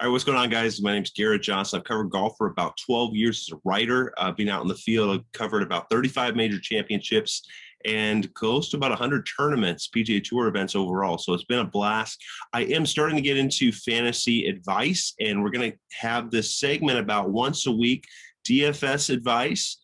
All right, what's going on, guys? My name's Garrett Johnston. I've covered golf for about 12 years as a writer. I've been out in the field. I've covered about 35 major championships and close to about 100 tournaments, PGA Tour events overall. So it's been a blast. I am starting to get into fantasy advice, and we're going to have this segment about once a week DFS advice,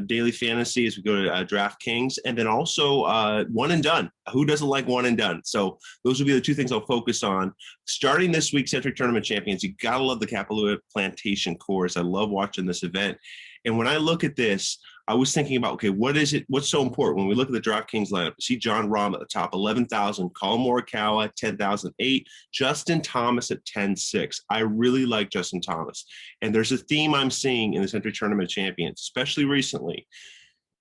daily fantasy as we go to DraftKings, and then also one and done. Who doesn't like one and done? So those will be the two things I'll focus on. Starting this week, Sentry Tournament Champions, you got to love the Kapalua Plantation course. I love watching this event. And when I look at this, I was thinking about, okay, what is it? What's so important? When we look at the DraftKings lineup, see John Rahm at the top, 11,000, Colin Morikawa at 10,008, Justin Thomas at 10,600. I really like Justin Thomas. And there's a theme I'm seeing in the Sentry Tournament Champions, especially recently,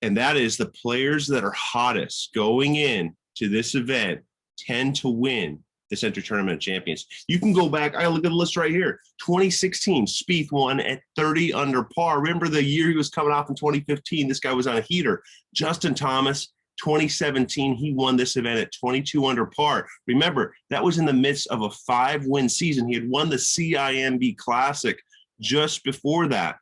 and that is the players that are hottest going in to this event tend to win the Sentry Tournament Champions. You can go back. I look at the list right here. 2016, Spieth won at 30 under par. Remember the year he was coming off in 2015? This guy was on a heater. Justin Thomas, 2017, he won this event at 22 under par. Remember, that was in the midst of a 5-win season. He had won the CIMB Classic just before that,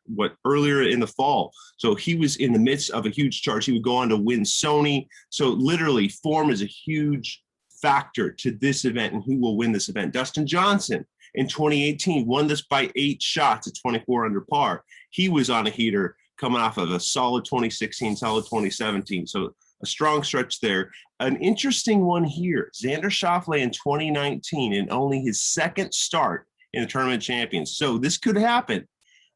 earlier in the fall. So he was in the midst of a huge charge. He would go on to win Sony. So literally, form is a huge factor to this event and who will win this event. Dustin Johnson in 2018 won this by 8 shots at 24 under par. He was on a heater coming off of a solid 2016, solid 2017. So a strong stretch there. An interesting one here, Xander Schauffele in 2019 in only his second start in the Tournament Champions. So this could happen.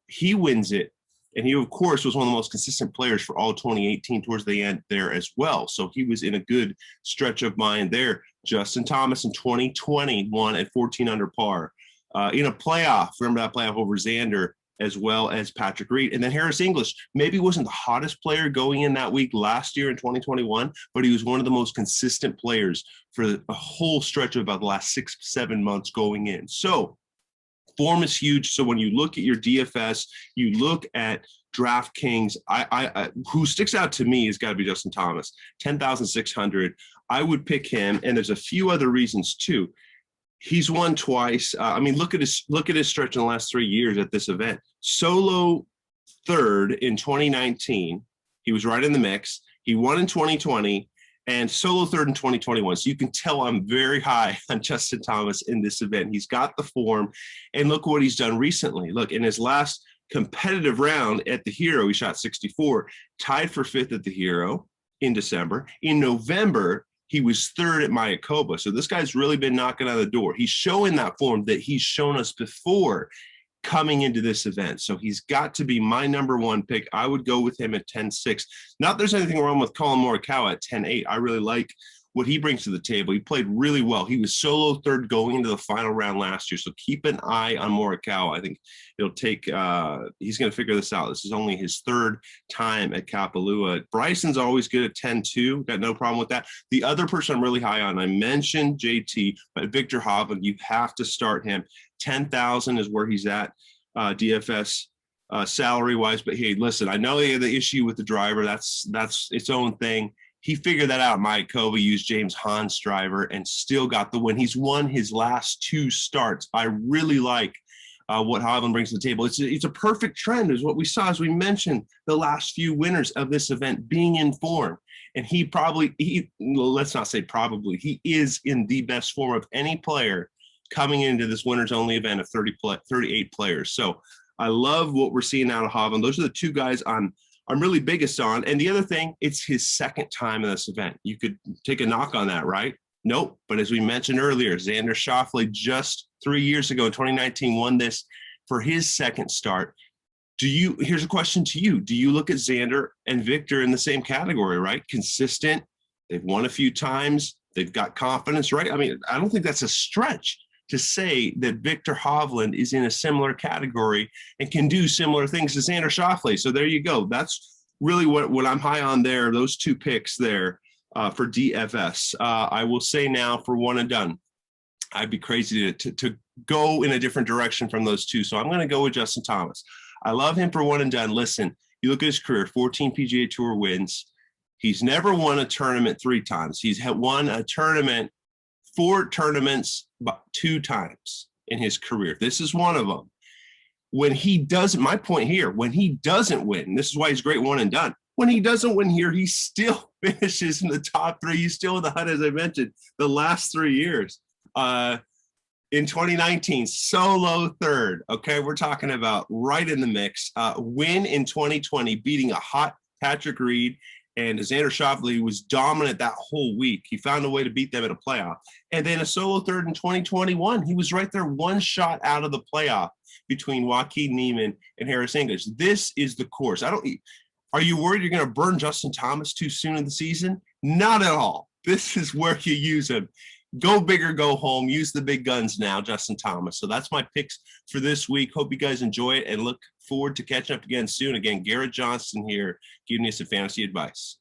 He wins it. And he, of course, was one of the most consistent players for all 2018 towards the end there as well. So he was in a good stretch of mind there. Justin Thomas in 2020 won at 14 under par in a playoff. Remember that playoff over Xander, as well as Patrick Reed. And then Harris English maybe wasn't the hottest player going in that week last year in 2021, but he was one of the most consistent players for a whole stretch of about the last 6-7 months going in. So form is huge. So when you look at your DFS, you look at DraftKings, who sticks out to me has got to be Justin Thomas, 10,600. I would pick him, and there's a few other reasons too. He's won twice. I mean, look at his stretch in the last 3 years at this event. Solo third in 2019. He was right in the mix. He won in 2020. And solo third in 2021. So you can tell I'm very high on Justin Thomas in this event. He's got the form. And look what he's done recently. Look, in his last competitive round at the Hero, he shot 64, tied for 5th at the Hero in December. In November, he was 3rd at Mayakoba. So this guy's really been knocking on the door. He's showing that form that he's shown us before coming into this event. So he's got to be my number one pick. I would go with him at 10-6. Not that there's anything wrong with Colin Morikawa at 10-8. I really like what he brings to the table. He played really well. He was solo third going into the final round last year. So keep an eye on Morikawa. I think it'll take, he's going to figure this out. This is only his 3rd time at Kapalua. Bryson's always good at 10-2. Got no problem with that. The other person I'm really high on, I mentioned JT, but Viktor Hovland, you have to start him. 10,000 is where he's at DFS salary wise. But hey, listen, I know he had the issue with the driver. That's its own thing. He figured that out. Mayakoba used James Hahn's driver and still got the win. He's won his last 2 starts. I really like what Hovland brings to the table. It's a perfect trend, is what we saw, as we mentioned, the last few winners of this event being in form. And let's not say probably, he is in the best form of any player coming into this winners only event of 38 players. So I love what we're seeing out of Hovland. Those are the 2 guys I'm really biggest on. And the other thing, it's his 2nd time in this event. You could take a knock on that, right? Nope. But as we mentioned earlier, Xander Schauffele just 3 years ago in 2019 won this for his 2nd start. Here's a question to you. Do you look at Xander and Viktor in the same category, right? Consistent. They've won a few times. They've got confidence, right? I mean, I don't think that's a stretch to say that Viktor Hovland is in a similar category and can do similar things to Xander Schauffele. So there you go. That's really what I'm high on there, those 2 picks there for DFS. I will say now for one and done, I'd be crazy to go in a different direction from those 2. So I'm going to go with Justin Thomas. I love him for one and done. Listen, you look at his career, 14 PGA Tour wins. He's never won a tournament 3 times. He's won a tournament 4 tournaments, about 2 times. in his career. This is one of them. When he doesn't, my point here, when he doesn't win, this is why he's great one and done. When he doesn't win here, he still finishes in the top three. He's still in the hunt, as I mentioned, the last 3 years. In 2019, solo third. Okay, we're talking about right in the mix. Win in 2020, beating a hot Patrick Reed, and Xander Schauffele was dominant that whole week. He found a way to beat them at a playoff. And then a solo third in 2021. He was right there, one shot out of the playoff between Joaquin Niemann and Harris English. This is the course. Are you worried you're going to burn Justin Thomas too soon in the season? Not at all. This is where you use him. Go big or go home. Use the big guns now, Justin Thomas. So that's my picks for this week. Hope you guys enjoy it and look forward to catching up again soon. Again, Garrett Johnston here giving you some fantasy advice.